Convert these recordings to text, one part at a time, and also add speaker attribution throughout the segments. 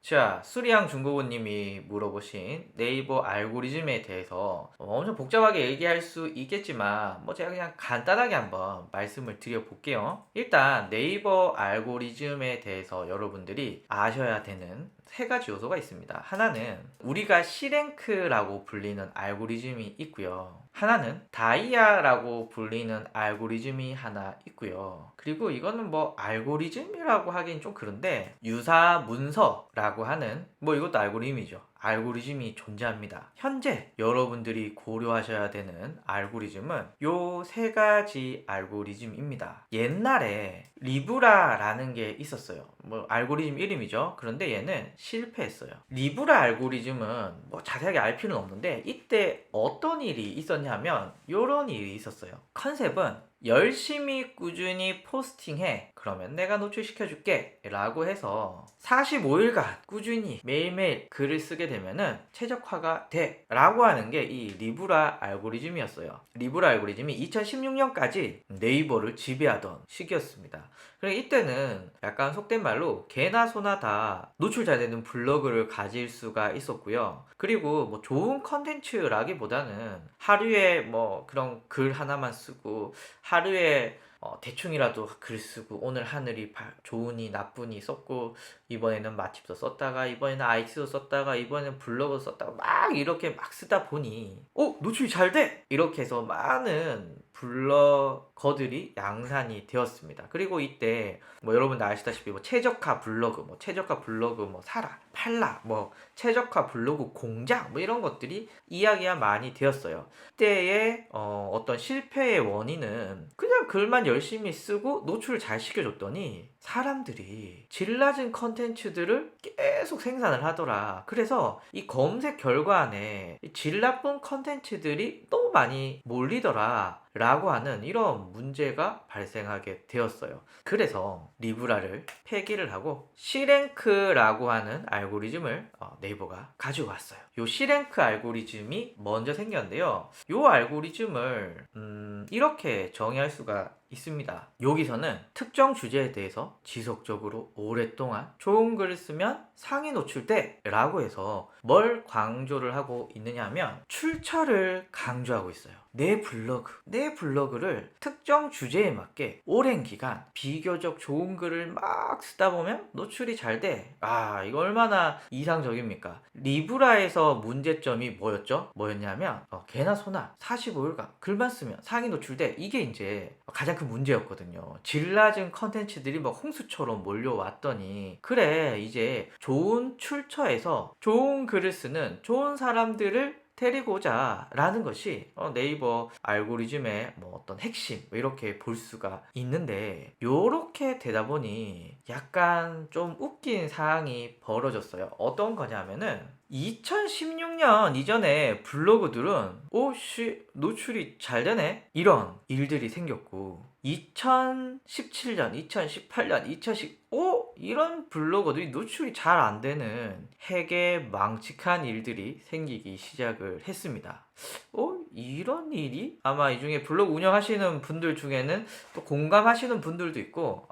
Speaker 1: 자, 수리양 중고고님이 물어보신 네이버 알고리즘에 대해서 엄청 복잡하게 얘기할 수 있겠지만 제가 그냥 간단하게 한번 말씀을 드려볼게요. 일단 네이버 알고리즘에 대해서 여러분들이 아셔야 되는 세 가지 요소가 있습니다. 하나는 우리가 C랭크라고 불리는 알고리즘이 있고요. 하나는 다이아라고 불리는 알고리즘이 하나 있고요. 그리고 이거는 알고리즘이라고 하긴 좀 그런데 유사 문서라고 하는 이것도 알고리즘이죠. 알고리즘이 존재합니다. 현재 여러분들이 고려하셔야 되는 알고리즘은 요 세 가지 알고리즘입니다. 옛날에 리브라라는 게 있었어요. 알고리즘 이름이죠. 그런데 얘는 실패했어요. 리브라 알고리즘은 자세하게 알 필요는 없는데 이때 어떤 일이 있었냐면 요런 일이 있었어요. 컨셉은 열심히 꾸준히 포스팅해. 그러면 내가 노출시켜줄게. 라고 해서 45일간 꾸준히 매일매일 글을 쓰게 되면은 최적화가 돼. 라고 하는 게 이 리브라 알고리즘이었어요. 리브라 알고리즘이 2016년까지 네이버를 지배하던 시기였습니다. 그래 이때는 약간 속된 말로 개나 소나 다 노출 잘 되는 블로그를 가질 수가 있었고요. 그리고 좋은 컨텐츠라기보다는 하루에 그런 글 하나만 쓰고 하루에 대충이라도 글 쓰고 오늘 하늘이 좋으니 나쁘니 썼고 이번에는 맛집도 썼다가 이번에는 IT도 썼다가 이번에는 블로그 썼다가 막 이렇게 막 쓰다 보니 노출이 잘 돼! 이렇게 해서 많은 블로거들이 양산이 되었습니다. 그리고 이때 여러분들 아시다시피 최적화 블로그 최적화 블로그 사라 팔라 최적화 블로그 공장 이런 것들이 이야기가 많이 되었어요. 이때의 어떤 실패의 원인은 그냥 글만 열심히 쓰고 노출을 잘 시켜줬더니 사람들이 질 낮은 컨텐츠들을 계속 생산을 하더라. 그래서 이 검색 결과 안에 질 나쁜 컨텐츠들이 너무 많이 몰리더라. 라고 하는 이런 문제가 발생하게 되었어요. 그래서 리브라를 폐기를 하고 C랭크라고 하는 알고리즘을 네이버가 가지고 왔어요. 이 C랭크 알고리즘이 먼저 생겼는데요. 이 알고리즘을 이렇게 정의할 수가 있습니다. 여기서는 특정 주제에 대해서 지속적으로 오랫동안 좋은 글을 쓰면 상위 노출돼 라고 해서 뭘 강조를 하고 있느냐 하면 출처를 강조하고 있어요. 내 블로그를 특정 주제에 맞게 오랜 기간 비교적 좋은 글을 막 쓰다 보면 노출이 잘 돼. 이거 얼마나 이상적입니까? 리브라에서 문제점이 뭐였냐면 개나 소나 45일간 글만 쓰면 상위 노출돼. 이게 이제 가장 큰 문제였거든요. 질 낮은 컨텐츠들이 홍수처럼 몰려왔더니 그래 이제 좋은 출처에서 좋은 글을 쓰는 좋은 사람들을 데리고자 라는 것이 네이버 알고리즘의 어떤 핵심 이렇게 볼 수가 있는데 요렇게 되다 보니 약간 좀 웃긴 사항이 벌어졌어요. 어떤 거냐면은 2016년 이전에 블로그들은 노출이 잘 되네 이런 일들이 생겼고 2017년, 2018년, 2015 이런 블로거들이 노출이 잘 안 되는 핵에 망측한 일들이 생기기 시작을 했습니다. 이런 일이 아마 이 중에 블로그 운영하시는 분들 중에는 또 공감하시는 분들도 있고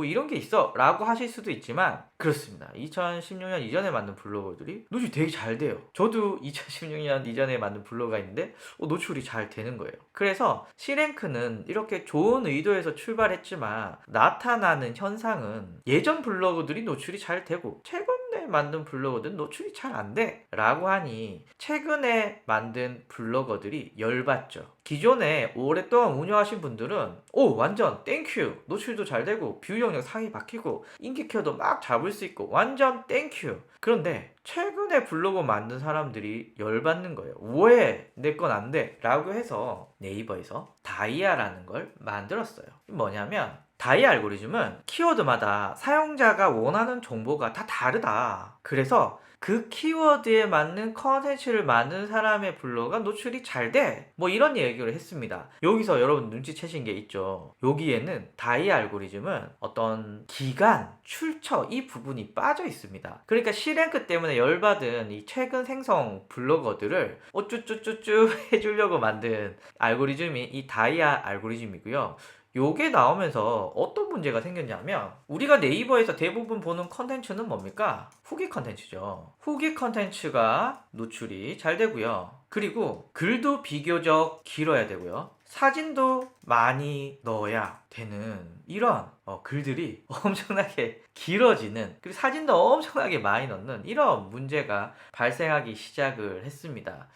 Speaker 1: 이런 게 있어 라고 하실 수도 있지만 그렇습니다. 2016년 이전에 만든 블로거들이 노출이 되게 잘 돼요. 저도 2016년 이전에 만든 블로그가 있는데 노출이 잘 되는 거예요. 그래서 C랭크는 이렇게 좋은 의도에서 출발했지만 나타나는 현상은 예전 블로그들이 노출이 잘 되고 최근에 만든 블로거들은 노출이 잘 안 돼 라고 하니 최근에 만든 블로거들이 열받죠. 기존에 오랫동안 운영하신 분들은 완전 땡큐 노출도 잘 되고 뷰 영역 상위 박히고 인기 켜도 막 잡을 수 있고 완전 땡큐. 그런데 최근에 블로그 만든 사람들이 열받는 거예요. 왜 내 건 안 돼? 라고 해서 네이버에서 다이아라는 걸 만들었어요. 뭐냐면 다이아 알고리즘은 키워드마다 사용자가 원하는 정보가 다 다르다. 그래서 그 키워드에 맞는 컨텐츠를 만든 사람의 블로그가 노출이 잘 돼. 이런 얘기를 했습니다. 여기서 여러분 눈치채신 게 있죠. 여기에는 다이 알고리즘은 어떤 기간, 출처 이 부분이 빠져 있습니다. 그러니까 C랭크 때문에 열받은 이 최근 생성 블로거들을 어쭈쭈쭈쭈 해주려고 만든 알고리즘이 이 다이아 알고리즘이고요. 요게 나오면서 어떤 문제가 생겼냐면 우리가 네이버에서 대부분 보는 컨텐츠는 뭡니까? 후기 컨텐츠죠. 후기 컨텐츠가 노출이 잘 되고요. 그리고 글도 비교적 길어야 되고요. 사진도 많이 넣어야 되는 이런 글들이 엄청나게 길어지는, 그리고 사진도 엄청나게 많이 넣는 이런 문제가 발생하기 시작을 했습니다.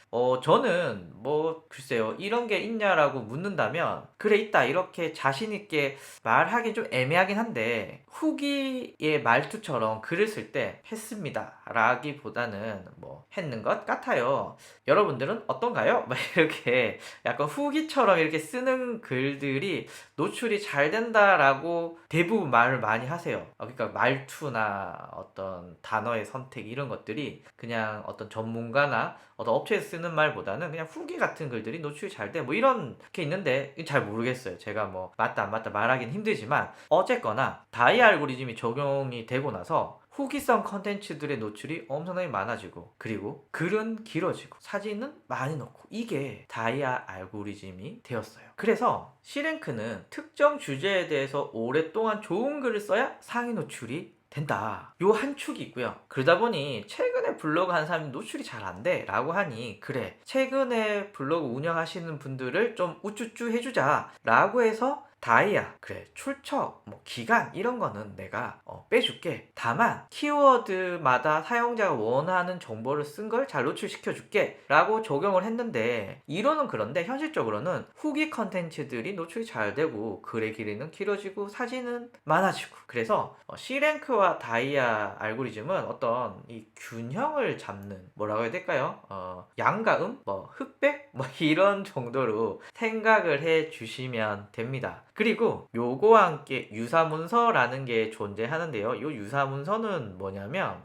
Speaker 1: 저는 뭐 글쎄요, 이런 게 있냐라고 묻는다면 그래 있다 이렇게 자신 있게 말하기 좀 애매하긴 한데, 후기의 말투처럼 글을 쓸 때 했습니다 라기보다는 뭐 했는 것 같아요. 여러분들은 어떤가요? 막 이렇게 약간 후기처럼 이렇게 쓰는 글들이 노출이 잘 된다라고 대부분 말을 많이 하세요. 그러니까 말투나 어떤 단어의 선택 이런 것들이 그냥 어떤 전문가나 어떤 업체에서 쓰는 말보다는 그냥 후기 같은 글들이 노출이 잘 돼, 뭐 이런 게 있는데 잘 모르겠어요. 제가 뭐 맞다 안 맞다 말하긴 힘들지만 어쨌거나 다이 알고리즘이 적용이 되고 나서 후기성 컨텐츠들의 노출이 엄청나게 많아지고, 그리고 글은 길어지고 사진은 많이 넣고, 이게 다이아 알고리즘이 되었어요. 그래서 C랭크는 특정 주제에 대해서 오랫동안 좋은 글을 써야 상위 노출이 된다, 요 한 축이 있고요. 그러다 보니 최근에 블로그 한 사람이 노출이 잘 안 돼 라고 하니, 그래 최근에 블로그 운영하시는 분들을 좀 우쭈쭈 해주자 라고 해서 다이아, 그래 출처 뭐 기간 이런 거는 내가 빼줄게, 다만 키워드마다 사용자가 원하는 정보를 쓴 걸 잘 노출시켜 줄게 라고 적용을 했는데, 이론은 그런데 현실적으로는 후기 컨텐츠들이 노출이 잘 되고 글의 길이는 길어지고 사진은 많아지고, 그래서 C랭크와 다이아 알고리즘은 어떤 이 균형을 잡는, 뭐라고 해야 될까요? 양과 뭐 흑백 뭐 이런 정도로 생각을 해 주시면 됩니다. 그리고 요거와 함께 유사문서라는 게 존재하는데요. 요 유사문서는 뭐냐면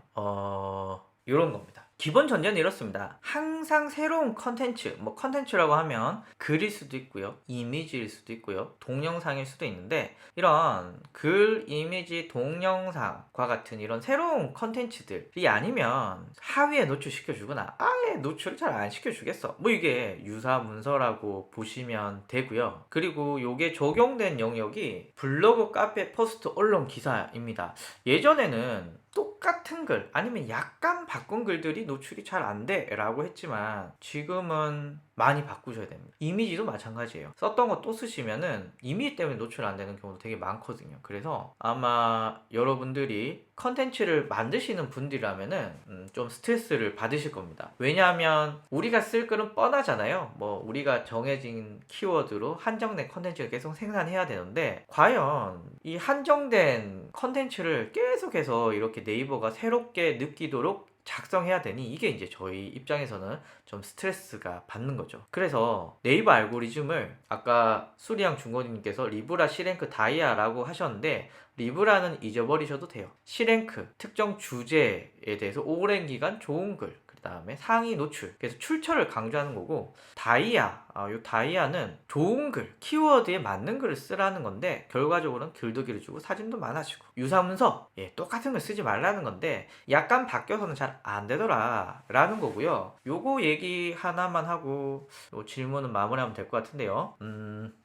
Speaker 1: 요런 겁니다. 기본 전제는 이렇습니다. 항상 새로운 컨텐츠, 뭐 컨텐츠라고 하면 글일 수도 있고요, 이미지일 수도 있고요, 동영상일 수도 있는데, 이런 글, 이미지, 동영상과 같은 이런 새로운 컨텐츠들이 아니면 하위에 노출시켜 주거나 아예 노출을 잘 안 시켜 주겠어, 뭐 이게 유사문서라고 보시면 되고요. 그리고 요게 적용된 영역이 블로그, 카페, 포스트, 언론, 기사입니다. 예전에는 똑같은 글 아니면 약간 바꾼 글들이 노출이 잘 안 돼 라고 했지만 지금은 많이 바꾸셔야 됩니다. 이미지도 마찬가지예요. 썼던 거 또 쓰시면은 이미지 때문에 노출 안 되는 경우도 되게 많거든요. 그래서 아마 여러분들이 컨텐츠를 만드시는 분들이라면은 좀 스트레스를 받으실 겁니다. 왜냐하면 우리가 쓸 글은 뻔하잖아요. 뭐 우리가 정해진 키워드로 한정된 컨텐츠를 계속 생산해야 되는데, 과연 이 한정된 컨텐츠를 계속해서 이렇게 네이버가 새롭게 느끼도록 작성해야 되니, 이게 이제 저희 입장에서는 좀 스트레스가 받는 거죠. 그래서 네이버 알고리즘을 아까 수리양 중고님께서 리브라, C랭크, 다이아라고 하셨는데, 리브라는 잊어버리셔도 돼요. C랭크, 특정 주제에 대해서 오랜 기간 좋은 글, 그 다음에 상위 노출, 그래서 출처를 강조하는 거고, 다이아, 요 다이아는 좋은 글, 키워드에 맞는 글을 쓰라는 건데, 결과적으로는 글도 길어지고 사진도 많아지고, 유사문서, 똑같은 걸 쓰지 말라는 건데 약간 바뀌어서는 잘 안 되더라 라는 거고요. 요거 얘기 하나만 하고 요 질문은 마무리하면 될 것 같은데요.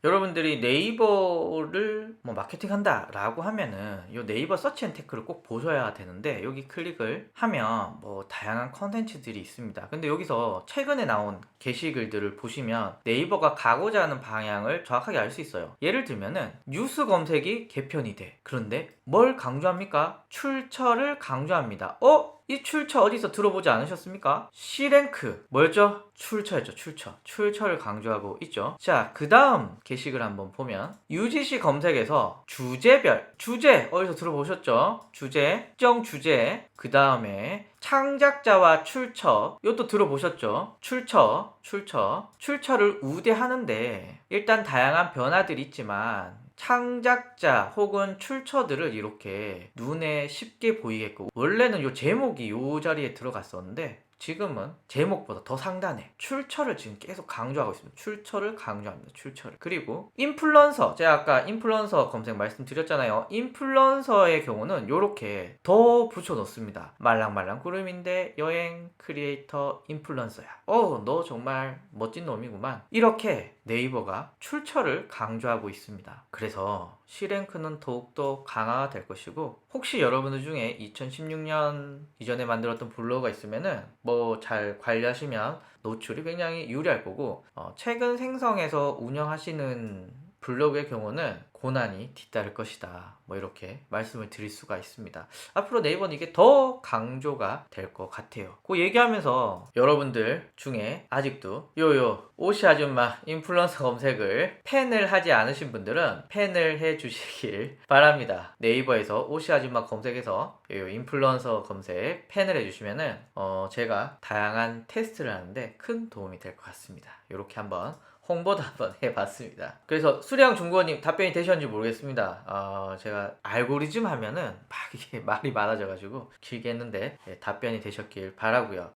Speaker 1: 여러분들이 네이버를 뭐 마케팅한다 라고 하면은 요 네이버 서치 앤 테크를 꼭 보셔야 되는데, 여기 클릭을 하면 뭐 다양한 컨텐츠들이 있습니다. 근데 여기서 최근에 나온 게시글들을 보시면 네이버가 가고자 하는 방향을 정확하게 알 수 있어요. 예를 들면은 뉴스 검색이 개편이 돼. 그런데 뭘 강조합니까? 출처를 강조합니다. 이 출처 어디서 들어보지 않으셨습니까? C랭크 뭐였죠? 출처였죠. 출처를 강조하고 있죠. 자, 그 다음 게시글 한번 보면 UGC 검색에서 주제별, 주제 어디서 들어보셨죠? 주제, 특정 주제, 그 다음에 창작자와 출처, 이것도 들어보셨죠? 출처를 우대하는데, 일단 다양한 변화들이 있지만 창작자 혹은 출처들을 이렇게 눈에 쉽게 보이게끔, 원래는 요 제목이 요 자리에 들어갔었는데 지금은 제목보다 더 상단에 출처를 지금 계속 강조하고 있습니다. 출처를 강조합니다. 출처를. 그리고 인플루언서, 제가 아까 인플루언서 검색 말씀드렸잖아요. 인플루언서의 경우는 요렇게 더 붙여 넣습니다. 말랑말랑 구름인데 여행 크리에이터 인플루언서야. 너 정말 멋진 놈이구만. 이렇게 네이버가 출처를 강조하고 있습니다. 그래서 C랭크는 더욱더 강화가 될 것이고, 혹시 여러분들 중에 2016년 이전에 만들었던 블로그가 있으면은 뭐 잘 관리하시면 노출이 굉장히 유리할 거고, 최근 생성해서 운영하시는 블로그의 경우는 고난이 뒤따를 것이다. 뭐 이렇게 말씀을 드릴 수가 있습니다. 앞으로 네이버는 이게 더 강조가 될 것 같아요. 그 얘기하면서 여러분들 중에 아직도 요요 오시 아줌마 인플루언서 검색을 팬을 하지 않으신 분들은 팬을 해 주시길 바랍니다. 네이버에서 오시 아줌마 검색해서 요요 인플루언서 검색 팬을 해 주시면은 제가 다양한 테스트를 하는데 큰 도움이 될 것 같습니다. 이렇게 한번 홍보도 한번 해봤습니다. 그래서 수량 중고님 답변이 되셨는지 모르겠습니다. 제가 알고리즘 하면은 막 이게 말이 많아져가지고 길게 했는데 답변이 되셨길 바라고요.